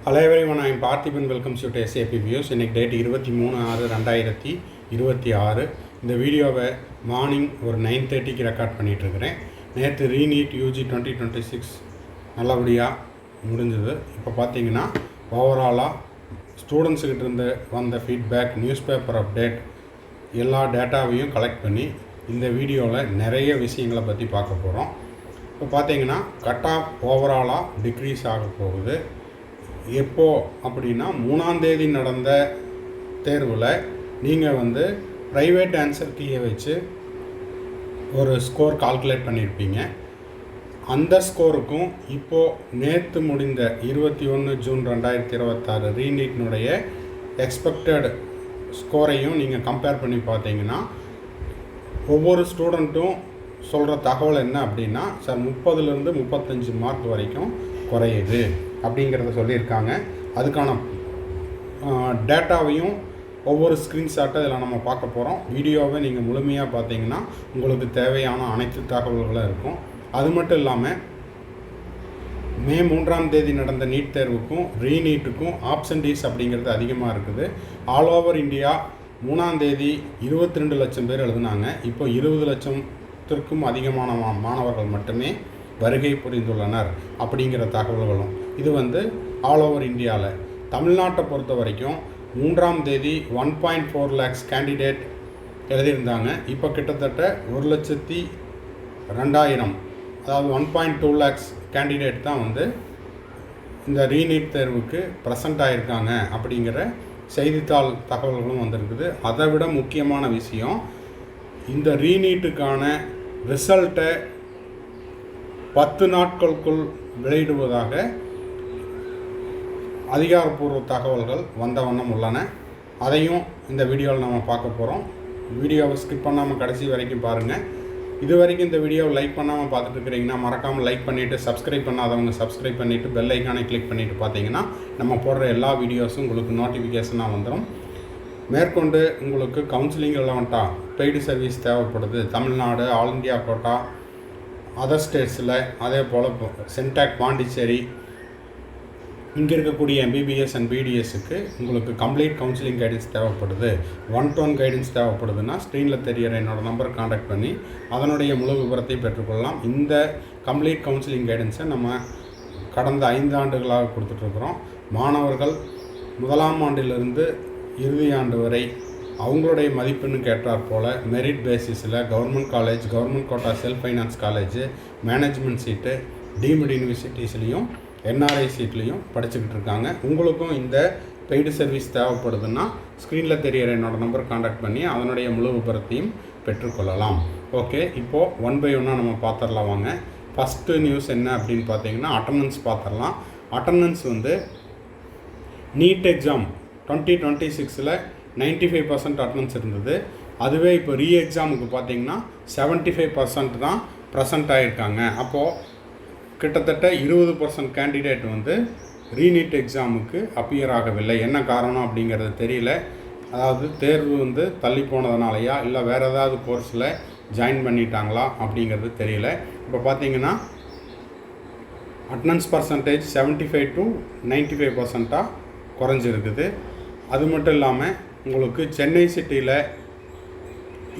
Hello everyone, I am Parthiban. Welcomes you to SAP Views. இன்னைக்கு date 23/6/2026. இந்த வீடியோவை morning ஒரு 9:30க்கு ரெக்கார்ட் பண்ணிகிட்ருக்கிறேன். நேற்று ரீநீட் யூஜி 2026 நல்லபடியாக முடிஞ்சது. இப்போ பார்த்தீங்கன்னா ஓவராலாக ஸ்டூடெண்ட்ஸுக்கிட்ட இருந்து வந்த ஃபீட்பேக், நியூஸ் பேப்பர் அப்டேட் எல்லா டேட்டாவையும் கலெக்ட் பண்ணி இந்த வீடியோவில் நிறைய விஷயங்களை பற்றி பார்க்க போகிறோம். இப்போ பார்த்தீங்கன்னா கட் ஆஃப் ஓவராலாக டிக்ரீஸ் ஆக போகுது. எப்போ அப்படின்னா 3ஆம் தேதி நடந்த தேர்வில் நீங்கள் ப்ரைவேட் ஆன்சர் கீயை வச்சு ஒரு ஸ்கோர் கால்குலேட் பண்ணியிருப்பீங்க. அந்த ஸ்கோருக்கும் இப்போது நேற்று முடிந்த 21 ஜூன் 2026 ரீநீட்னுடைய எக்ஸ்பெக்டட் ஸ்கோரையும் நீங்கள் கம்பேர் பண்ணி பார்த்தீங்கன்னா ஒவ்வொரு ஸ்டூடெண்ட்டும் சொல்கிற தகவல் என்ன அப்படின்னா, சார் 30லேருந்து 35 மார்க் வரைக்கும் குறையுது அப்படிங்கிறத சொல்லியிருக்காங்க. அதுக்கான டேட்டாவையும் ஒவ்வொரு ஸ்க்ரீன்ஷாட்டை இதில் நம்ம பார்க்க போகிறோம். வீடியோவை நீங்கள் முழுமையாக பார்த்தீங்கன்னா உங்களுக்கு தேவையான அனைத்து தகவல்களும் இருக்கும். அது மட்டும் இல்லாமல் மே 3ஆம் தேதி நடந்த நீட் தேர்வுக்கும் ரீநீட்டுக்கும் ஆப்சன்டீஸ் அப்படிங்கிறது அதிகமாக இருக்குது. ஆல் ஓவர் இந்தியா 3ஆம் தேதி 22 லட்சம் பேர் எழுதுனாங்க. இப்போ 20 லட்சத்திற்கும் அதிகமான மாணவர்கள் மட்டுமே வருகை புரிந்துள்ளனர் அப்படிங்கிற தகவல்களும் இது ஆல் ஓவர் இந்தியாவில். தமிழ்நாட்டை பொறுத்த வரைக்கும் 3ஆம் தேதி 1.4 lakhs கேண்டிடேட் எழுதியிருந்தாங்க. இப்போ கிட்டத்தட்ட 1,02,000 அதாவது 1.2 lakhs கேண்டிடேட் தான் இந்த ரீநீட் தேர்வுக்கு ப்ரெசண்ட் ஆகியிருக்காங்க அப்படிங்கிற செய்தித்தாள் தகவல்களும் வந்திருக்குது. அதை விட முக்கியமான விஷயம், இந்த ரீநீட்டுக்கான ரிசல்ட்டை 10 நாட்களுக்குள் வெளியிடுவதாக அதிகாரப்பூர்வ தகவல்கள் வந்த வண்ணம் உள்ளன. அதையும் இந்த வீடியோவில் நம்ம பார்க்க போகிறோம். வீடியோவை ஸ்கிப் பண்ணாமல் கடைசி வரைக்கும் பாருங்கள். இது வரைக்கும் இந்த வீடியோவை லைக் பண்ணாமல் பார்த்துட்டு இருக்கிறீங்கன்னா மறக்காமல் லைக் பண்ணிவிட்டு, சப்ஸ்கிரைப் பண்ணாதவங்க சப்ஸ்கிரைப் பண்ணிவிட்டு பெல் ஐக்கானை கிளிக் பண்ணிவிட்டு பார்த்தீங்கன்னா நம்ம போடுற எல்லா வீடியோஸும் உங்களுக்கு நோட்டிஃபிகேஷனாக வந்துடும். மேற்கொண்டு உங்களுக்கு கவுன்சிலிங் ரெலவெண்ட்டாக பெய்டு சர்வீஸ் தேவைப்படுது, Tamil Nadu, all India quota, other ஸ்டேட்ஸில், அதே போல் சென்டாக் பாண்டிச்சேரி, இங்கே இருக்கக்கூடிய MBBS அண்ட் BDSக்கு உங்களுக்கு கம்ப்ளீட் கவுன்சிலிங் கைடன்ஸ் தேவைப்படுது, 1-to-1 கைடன்ஸ் தேவைப்படுதுன்னா ஸ்க்ரீனில் தெரிகிற என்னோடய நம்பர் காண்டாக்ட் பண்ணி அதனுடைய முழு விவரத்தை பெற்றுக்கொள்ளலாம். இந்த கம்ப்ளீட் கவுன்சிலிங் கைடன்ஸை நம்ம கடந்த 5 ஆண்டுகளாக கொடுத்துட்ருக்குறோம். மாணவர்கள் 1ஆம் ஆண்டிலிருந்து இறுதி ஆண்டு வரை அவங்களுடைய மதிப்பெண்ணுக்கு ஏற்றாற் போல் மெரிட் பேசிஸில் government college, government quota, self finance college, management seat, deemed யூனிவர்சிட்டிஸ்லேயும் NRI சீட்லேயும் படிச்சுக்கிட்டு இருக்காங்க. உங்களுக்கும் இந்த பெய்டு சர்வீஸ் தேவைப்படுதுன்னா ஸ்க்ரீனில் தெரிகிற என்னோடய நம்பர் காண்டாக்ட் பண்ணி அதனுடைய முழு விபரத்தையும் பெற்றுக்கொள்ளலாம். ஓகே, இப்போது 1 by 1 நம்ம பார்த்துடலாம் வாங்க. ஃபஸ்ட்டு நியூஸ் என்ன அப்படின்னு பார்த்தீங்கன்னா அட்டண்டன்ஸ் பார்த்துடலாம். அட்டண்டன்ஸ் நீட் எக்ஸாம் 2026 95% அட்டண்டன்ஸ் இருந்தது. அதுவே இப்போ எக்ஸாமுக்கு பார்த்தீங்கன்னா 75% தான் ப்ரெசண்ட் ஆகியிருக்காங்க. அப்போது கிட்டத்தட்ட 20% கேண்டிடேட் ரீநீட் எக்ஸாமுக்கு அப்பியர் ஆகவில்லை. என்ன காரணம் அப்படிங்கிறது தெரியல. அதாவது தேர்வு தள்ளி போனதுனாலையா இல்லை வேறு ஏதாவது கோர்ஸில் ஜாயின் பண்ணிட்டாங்களா அப்படிங்கிறது தெரியல. இப்போ பார்த்தீங்கன்னா அட்டண்டன்ஸ் பர்சன்டேஜ் 75 to 95% குறைஞ்சிருக்குது. அது மட்டும் இல்லாமல் உங்களுக்கு சென்னை சிட்டியில்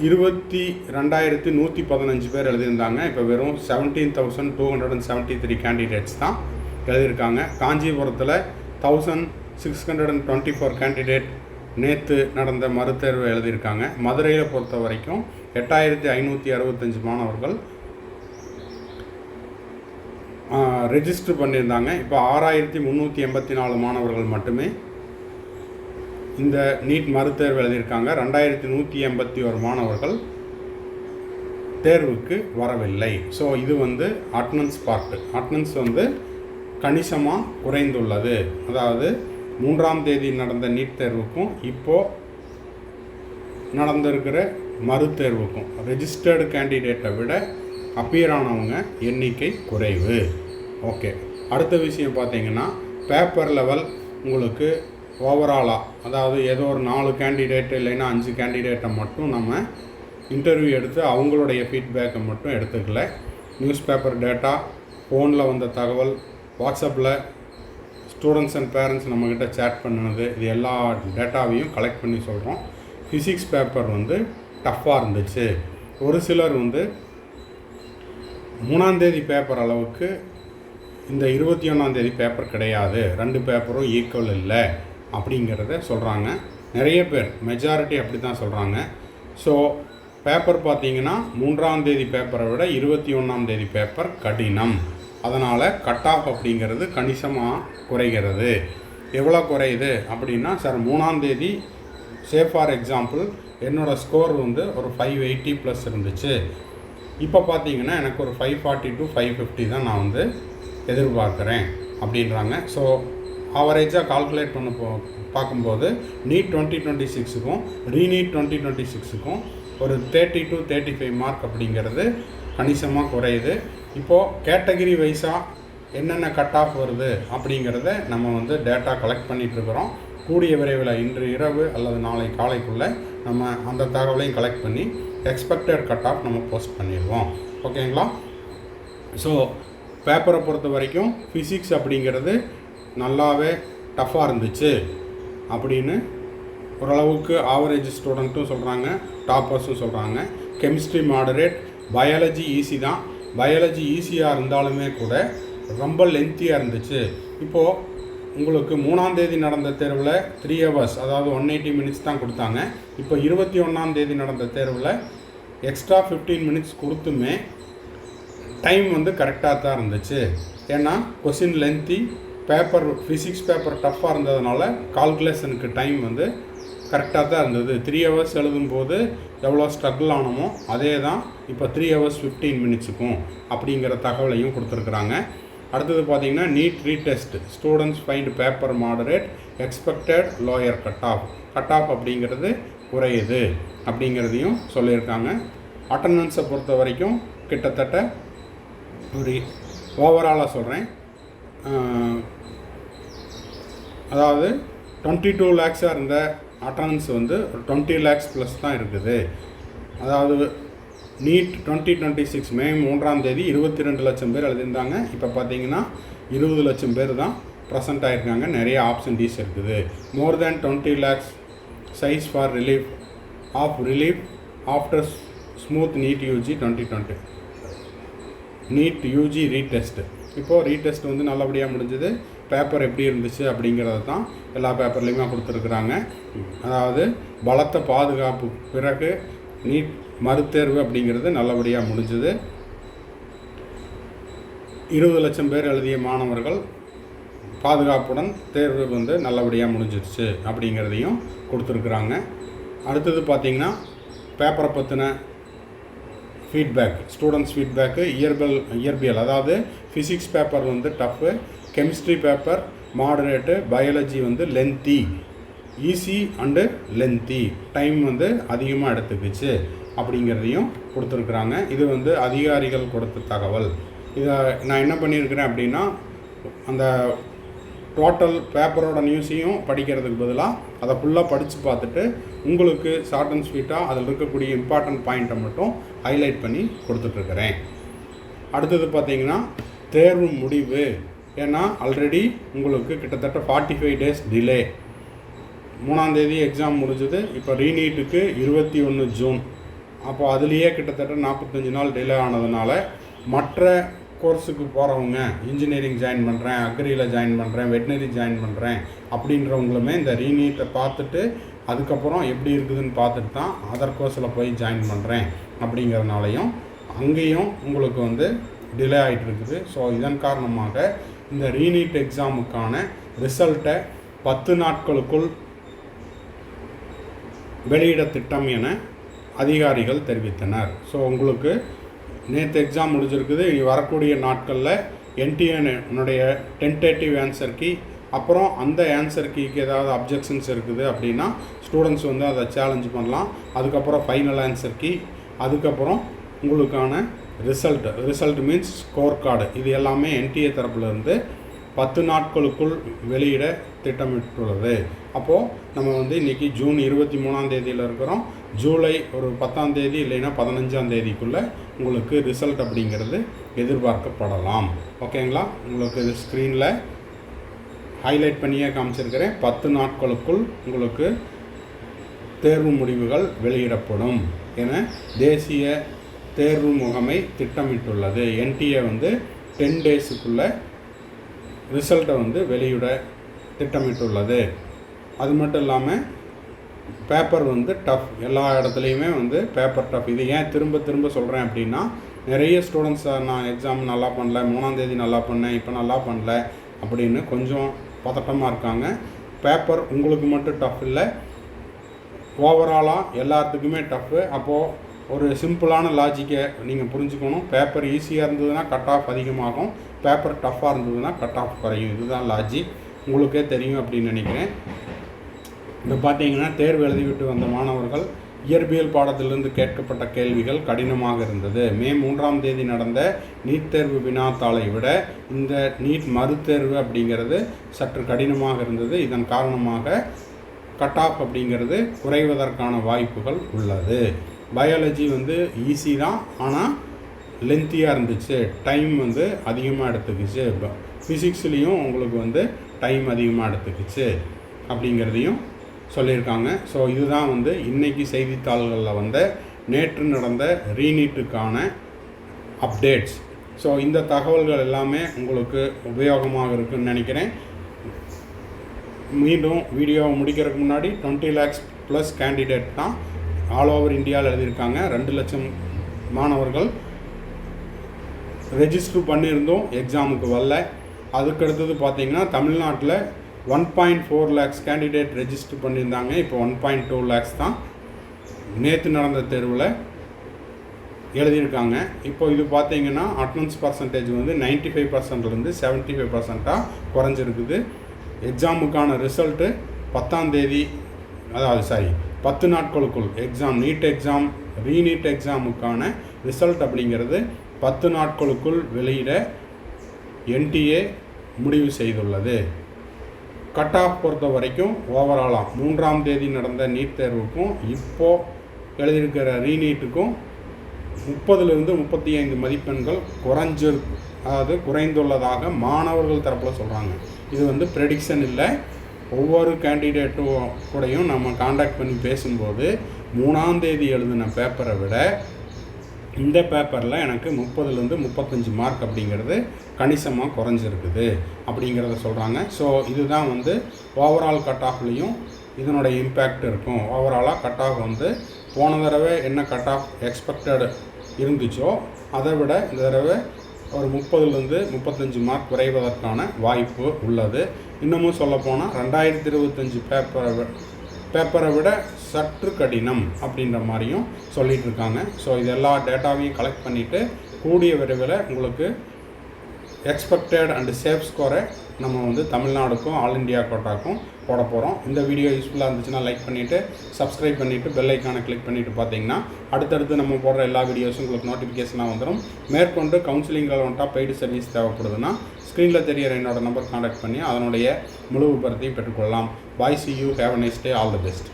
22,115 பேர் எழுதியிருந்தாங்க. இப்போ வெறும் 17,273 கேண்டிடேட்ஸ் தான் எழுதியிருக்காங்க. காஞ்சிபுரத்தில் 1,624 கேண்டிடேட் நேற்று நடந்த மறுதேர்வு எழுதியிருக்காங்க. மதுரையில் பொறுத்த வரைக்கும் 8,565 மாணவர்கள் ரெஜிஸ்டர் பண்ணியிருந்தாங்க. இப்போ 6,384 மாணவர்கள் மட்டுமே இந்த நீட் மறுதேர்வு எழுதியிருக்காங்க. 2,181 மாணவர்கள் தேர்வுக்கு வரவில்லை. ஸோ இது அட்டண்டன்ஸ் பார்ட்டு. அட்டண்டன்ஸ் கணிசமாக குறைந்துள்ளது. அதாவது 3ஆம் தேதி நடந்த நீட் தேர்வுக்கும் இப்போது நடந்திருக்கிற மறுதேர்வுக்கும் ரெஜிஸ்டர்டு கேண்டிடேட்டை விட அப்பியர் ஆனவங்க எண்ணிக்கை குறைவு. ஓகே, அடுத்த விஷயம் பார்த்தீங்கன்னா பேப்பர் லெவல் உங்களுக்கு ஓவராலாக, அதாவது ஏதோ ஒரு 4 கேண்டிடேட் இல்லைன்னா 5 கேண்டிடேட்டை மட்டும் நம்ம இன்டர்வியூ எடுத்து அவங்களுடைய ஃபீட்பேக்கை மட்டும் எடுத்துக்கல. நியூஸ் பேப்பர் டேட்டா, ஃபோனில் வந்த தகவல், வாட்ஸ்அப்பில் ஸ்டூடெண்ட்ஸ் அண்ட் பேரண்ட்ஸ் நம்மக்கிட்ட சேட் பண்ணினது இது எல்லா டேட்டாவையும் கலெக்ட் பண்ணி சொல்கிறோம். ஃபிசிக்ஸ் பேப்பர் வந்து டஃப்பாக இருந்துச்சு. ஒரு சிலர் வந்து 3ஆம் தேதி பேப்பர் அளவுக்கு இந்த 21ஆம் தேதி பேப்பர் கிடையாது, 2 பேப்பரும் ஈக்குவல் இல்லை அப்படிங்கிறத சொல்கிறாங்க. நிறைய பேர் மெஜாரிட்டி அப்படி தான் சொல்கிறாங்க. ஸோ பேப்பர் பார்த்திங்கன்னா 3ஆம் தேதி பேப்பரை விட 21ஆம் தேதி பேப்பர் கடினம். அதனால் கட் ஆஃப் அப்படிங்கிறது கணிசமாக குறைகிறது. எவ்வளோ குறையுது அப்படின்னா, சார் 3ஆம் தேதி ஃபார் எக்ஸாம்பிள் என்னோடய ஸ்கோர் வந்து ஒரு 580 ப்ளஸ் இருந்துச்சு. இப்போ பார்த்தீங்கன்னா எனக்கு ஒரு 540 to 550 தான் நான் வந்து எதிர்பார்க்குறேன் அப்படின்றாங்க. ஸோ ஆவரேஜாக கால்குலேட் பண்ண பார்க்கும்போது நீட் 2026க்கும் ரீநீட் 2026க்கும் ஒரு 30 to 35 மார்க் அப்படிங்கிறது கணிசமாக குறையுது. இப்போது கேட்டகிரி வைஸாக என்னென்ன கட் ஆஃப் வருது அப்படிங்கிறத நம்ம வந்து டேட்டா கலெக்ட் பண்ணிகிட்ருக்குறோம். கூடிய விரைவில் இன்று இரவு அல்லது நாளை காலைக்குள்ளே நம்ம அந்த தகவலையும் கலெக்ட் பண்ணி எக்ஸ்பெக்டட் கட் ஆஃப் நம்ம போஸ்ட் பண்ணிடுவோம். ஓகேங்களா? ஸோ பேப்பரை பொறுத்த வரைக்கும் ஃபிசிக்ஸ் அப்படிங்கிறது நல்லாவே டஃப்பாக இருந்துச்சு அப்படின்னு ஓரளவுக்கு ஆவரேஜ் ஸ்டூடெண்ட்டும் சொல்கிறாங்க, டாப்பர்ஸும் சொல்கிறாங்க. கெமிஸ்ட்ரி மாடரேட், பயாலஜி ஈஸி தான். பயாலஜி ஈஸியாக இருந்தாலுமே கூட ரொம்ப லென்த்தியாக இருந்துச்சு. இப்போது உங்களுக்கு 3ஆம் தேதி நடந்த தேர்வில் 3 hours, அதாவது 180 minutes தான் கொடுத்தாங்க. இப்போ 21ஆம் தேதி நடந்த தேர்வில் எக்ஸ்ட்ரா 15 minutes கொடுத்துமே டைம் வந்து கரெக்டாக தான் இருந்துச்சு. ஏன்னா question lengthy, paper physics paper டஃப்பாக இருந்ததுனால கால்குலேஷனுக்கு டைம் வந்து கரெக்டாக தான் இருந்தது. 3 hours எழுதும்போது எவ்வளோ ஸ்ட்ரகிள் ஆனமோ அதே தான் இப்போ 3 hours 15 minutesக்கும் அப்படிங்கிற தகவலையும் கொடுத்துருக்குறாங்க. அடுத்தது பார்த்திங்கன்னா NEET retest, students find paper moderate, expected lower cut off அப்படிங்கிறது குறையுது அப்படிங்கிறதையும் சொல்லியிருக்காங்க. அட்டண்டன்ஸை பொறுத்த வரைக்கும் கிட்டத்தட்ட ஒரு ஓவராலாக சொல்கிறேன், அதாவது 22 lakhs இருந்த அட்டண்டன்ஸ் வந்து 20 lakhs ப்ளஸ் தான் இருக்குது. அதாவது நீட் 2026 மே 3ஆம் தேதி 22 லட்சம் பேர் எழுதியிருந்தாங்க. இப்போ பார்த்தீங்கன்னா 20 லட்சம் பேர் தான் ப்ரெசென்ட் ஆகிருக்காங்க. நிறைய ஆப்ஷன்டீஸ் இருக்குது. More than 20 lakhs sighs for relief after smooth NEET UG 2020 NEET UG retest. இப்போது ரீடெஸ்ட் வந்து நல்லபடியாக முடிஞ்சது. பேப்பர் எப்படி இருந்துச்சு அப்படிங்கிறத தான் எல்லா பேப்பர்லேயுமே கொடுத்துருக்குறாங்க. அதாவது பலத்த பாதுகாப்பு பிறகு நீட் மறுதேர்வு அப்படிங்கிறது நல்லபடியாக முடிஞ்சது. 20 லட்சம் பேர் எழுதிய மாணவர்கள் பாதுகாப்புடன் தேர்வு வந்து நல்லபடியாக முடிஞ்சிருச்சு அப்படிங்கிறதையும் கொடுத்துருக்குறாங்க. அடுத்தது பார்த்திங்கன்னா பேப்பரை பற்றின ஃபீட்பேக், ஸ்டூடெண்ட்ஸ் ஃபீட்பேக்கு. இயற்பியல் அதாவது ஃபிசிக்ஸ் பேப்பர் வந்து tough, chemistry paper moderate, biology வந்து lengthy, easy and lengthy, time வந்து அதிகமாக எடுத்துக்கிச்சு அப்படிங்கிறதையும் கொடுத்துருக்குறாங்க. இது வந்து அதிகாரிகள் கொடுத்த தகவல். இதை நான் என்ன பண்ணியிருக்கிறேன் அப்படின்னா, அந்த டோட்டல் பேப்பரோட நியூஸையும் படிக்கிறதுக்கு பதிலாக அதை ஃபுல்லாக படித்து பார்த்துட்டு உங்களுக்கு ஷார்ட் அண்ட் ஸ்வீட்டாக அதில் இருக்கக்கூடிய இம்பார்ட்டன்ட் பாயிண்ட்டை மட்டும் ஹைலைட் பண்ணி கொடுத்துட்ருக்கிறேன். அடுத்தது பார்த்திங்கன்னா தேர்வு முடிவு. ஏன்னா ஆல்ரெடி உங்களுக்கு கிட்டத்தட்ட 45 days டிலே. 3ஆம் தேதி எக்ஸாம் முடிஞ்சது. இப்போ ரீநீட்டுக்கு 21 ஜூன். அப்போ அதுலேயே கிட்டத்தட்ட 45 நாள் டிலே ஆனதுனால மற்ற கோர்ஸுக்கு போகிறவங்க, இன்ஜினியரிங் ஜாயின் பண்ணுறேன், அக்ரியில் ஜாயின் பண்ணுறேன், வெட்டினரி ஜாயின் பண்ணுறேன் அப்படின்றவங்களுமே இந்த ரீநீட்டை பார்த்துட்டு அதுக்கப்புறம் எப்படி இருக்குதுன்னு பார்த்துட்டு தான் அதர் கோர்ஸில் போய் ஜாயின் பண்ணுறேன் அப்படிங்கிறதுனாலையும் அங்கேயும் உங்களுக்கு வந்து டிலே ஆகிட்டு இருக்குது. ஸோ இதன் காரணமாக இந்த ரீநீட் எக்ஸாமுக்கான ரிசல்ட்டை 10 நாட்களுக்குள் வெளியிட திட்டம் என அதிகாரிகள் தெரிவித்தனர். ஸோ உங்களுக்கு நேற்று எக்ஸாம் முடிஞ்சிருக்குது. வரக்கூடிய நாட்களில் என்டிஏனுடைய டென்டேட்டிவ் ஆன்சர் கீ, அப்புறம் அந்த ஆன்சர் கீக்கு ஏதாவது அப்ஜெக்ஷன்ஸ் இருக்குது அப்படின்னா ஸ்டூடெண்ட்ஸ் வந்து அதை சேலஞ்ச் பண்ணலாம். அதுக்கப்புறம் ஃபைனல் ஆன்சர் கீ, அதுக்கப்புறம் உங்களுக்கான ரிசல்ட் மீன்ஸ் ஸ்கோர் கார்டு, இது எல்லாமே என்டிஏ தரப்புலேருந்து 10 நாட்களுக்குள் வெளியிட திட்டமிட்டுள்ளது. அப்போது நம்ம வந்து இன்றைக்கி ஜூன் 23ஆம் தேதியில் இருக்கிறோம். ஜூலை ஒரு 10ஆம் தேதி இல்லைன்னா 15ஆம் தேதிக்குள்ளே உங்களுக்கு ரிசல்ட் அப்படிங்கிறது எதிர்பார்க்கப்படலாம். ஓகேங்களா? உங்களுக்கு ஸ்க்ரீனில் ஹைலைட் பண்ணியே காமிச்சிருக்கிறேன். 10 நாட்களுக்குள் உங்களுக்கு தேர்வு முடிவுகள் வெளியிடப்படும் என தேசிய தேர்வு முகமை திட்டமிட்டுள்ளது. என்டிஏ 10 டேஸுக்குள்ளே ரிசல்ட்டை வெளியிட திட்டமிட்டுள்ளது. அது மட்டும் இல்லாமல் பேப்பர் டஃப், எல்லா இடத்துலையுமே பேப்பர் டஃப். இது ஏன் திரும்ப திரும்ப சொல்கிறேன் அப்படின்னா, நிறைய ஸ்டூடெண்ட்ஸ் நான் எக்ஸாம் நல்லா பண்ணல, 3ஆம் தேதி நல்லா பண்ணேன், இப்போ நல்லா பண்ணல அப்படின்னு கொஞ்சம் பதட்டமாக இருக்காங்க. பேப்பர் உங்களுக்கு மட்டும் டஃப் இல்லை, ஓவராலாக எல்லாத்துக்குமே டஃப்பு. அப்போது ஒரு சிம்பிளான லாஜிக்கை நீங்கள் புரிஞ்சுக்கணும். பேப்பர் ஈஸியாக இருந்ததுன்னா கட் ஆஃப் அதிகமாகும், பேப்பர் டஃப்பாக இருந்ததுன்னா கட் ஆஃப் குறையும். இதுதான் லாஜிக், உங்களுக்கே தெரியும் அப்படின்னு நினைக்கிறேன். இப்போ பார்த்தீங்கன்னா தேர்வு எழுதிவிட்டு வந்த மாணவர்கள் இயற்பியல் பாடத்திலிருந்து கேட்கப்பட்ட கேள்விகள் கடினமாக இருந்தது. மே 3ஆம் தேதி நடந்த நீட் தேர்வு வினாத்தாளை விட இந்த நீட் மறுதேர்வு அப்படிங்கிறது சற்று கடினமாக இருந்தது. இதன் காரணமாக கட் ஆஃப் அப்படிங்கிறது குறைவதற்கான வாய்ப்புகள் உள்ளது. பயாலஜி ஈஸி தான், ஆனால் லென்த்தியாக இருந்துச்சு, டைம் அதிகமாக எடுத்துக்கிச்சு. ஃபிசிக்ஸ்லேயும் உங்களுக்கு டைம் அதிகமாக எடுத்துக்கிச்சு அப்படிங்கிறதையும் சொல்லியிருக்காங்க. ஸோ இதுதான் இன்றைக்கி செய்தித்தாள்களில் நேற்று நடந்த ரீநீட்டுக்கான அப்டேட்ஸ். ஸோ இந்த தகவல்கள் எல்லாமே உங்களுக்கு உபயோகமாக இருக்குதுன்னு நினைக்கிறேன். மீண்டும் வீடியோவை முடிக்கிறதுக்கு முன்னாடி 20 lakhs ப்ளஸ் கேண்டிடேட் தான் ஆல் ஓவர் இந்தியாவில் எழுதியிருக்காங்க. 2 லட்சம் மாணவர்கள் ரெஜிஸ்டர் பண்ணியிருந்தோம், எக்ஸாமுக்கு வரல. அதுக்கடுத்தது பார்த்திங்கன்னா தமிழ்நாட்டில் 1.4 lakhs கேண்டிடேட் ரெஜிஸ்டர் பண்ணியிருந்தாங்க. இப்போ 1.2 lakhs தான் நேற்று நடந்த தேர்வில் எழுதியிருக்காங்க. இப்போ இது பார்த்திங்கன்னா அட்டனன்ஸ் பர்சன்டேஜ் 95%லேருந்து 75%ஆக குறைஞ்சிருக்குது. எக்ஸாமுக்கான ரிசல்ட்டு 10ஆம் தேதி, அதாவது 10 நாட்களுக்குள் எக்ஸாம், நீட் எக்ஸாம், ரீநீட் எக்ஸாமுக்கான ரிசல்ட் அப்படிங்கிறது 10 நாட்களுக்குள் வெளியிட என்டிஏ முடிவு செய்துள்ளது. கட் ஆஃப் பொறுத்த வரைக்கும் ஓவராலாக 3ஆம் தேதி நடந்த நீட் தேர்வுக்கும் இப்போது எழுதியிருக்கிற ரீநீட்டுக்கும் 30லிருந்து 35 மதிப்பெண்கள் குறைந்துள்ளதாக மாணவர்கள் தரப்பில் சொல்கிறாங்க. இது ப்ரெடிக்ஷன் இல்லை. ஒவ்வொரு கேண்டிடேட்டும் கூடயும் நம்ம காண்டாக்ட் பண்ணி பேசும்போது 3ஆம் தேதி எழுதின பேப்பரை விட இந்த பேப்பரில் எனக்கு 30லேருந்து 35 மார்க் அப்படிங்கிறது கணிசமாக குறைஞ்சிருக்குது அப்படிங்கிறத சொல்கிறாங்க. ஸோ இதுதான் ஓவரால் கட் ஆஃப்லேயும் இதனுடைய இம்பேக்ட் இருக்கும். ஓவராலாக கட் ஆஃப் போன தடவை என்ன கட் ஆஃப் எக்ஸ்பெக்டட் இருந்துச்சோ அதை விட இந்த தடவை ஒரு 30லேருந்து 35 மார்க் குறைவதற்கான வாய்ப்பு உள்ளது. இன்னமும் சொல்லப்போனால் 2025 பேப்பரை விட சற்று கடினம் அப்படின்ற மாதிரியும் சொல்லிகிட்டு இருக்காங்க. ஸோ இது எல்லா டேட்டாவையும் கலெக்ட் பண்ணிவிட்டு கூடிய விரைவில் உங்களுக்கு எக்ஸ்பெக்டட் அண்டு சேஃப் ஸ்கோரை நம்ம தமிழ்நாடுக்கும் ஆல் இண்டியா கோட்டாக்கும் போட போகிறோம். இந்த வீடியோ யூஸ்ஃபுல்லாக இருந்துச்சுன்னா லைக் பண்ணிவிட்டு சப்ஸ்கிரைப் பண்ணிவிட்டு பெல் ஐக்கானை கிளிக் பண்ணிவிட்டு பார்த்தீங்கன்னா அடுத்தடுத்து நம்ம போடுற எல்லா வீடியோஸும் உங்களுக்கு நோட்டிஃபிகேஷனாக வந்துடும். மேற்கொண்டு கவுன்சிலிங் ரெலவெண்ட்டாக பெய்டு சர்வீஸ் தேவைப்படுதுன்னா ஸ்க்ரீனில் தெரியிற என்னோட நம்பர் கான்டாக்ட் பண்ணி அதனுடைய முழு விபரத்தையும் பெற்றுக்கொள்ளலாம். பாய், see you, have a nice day, all the best.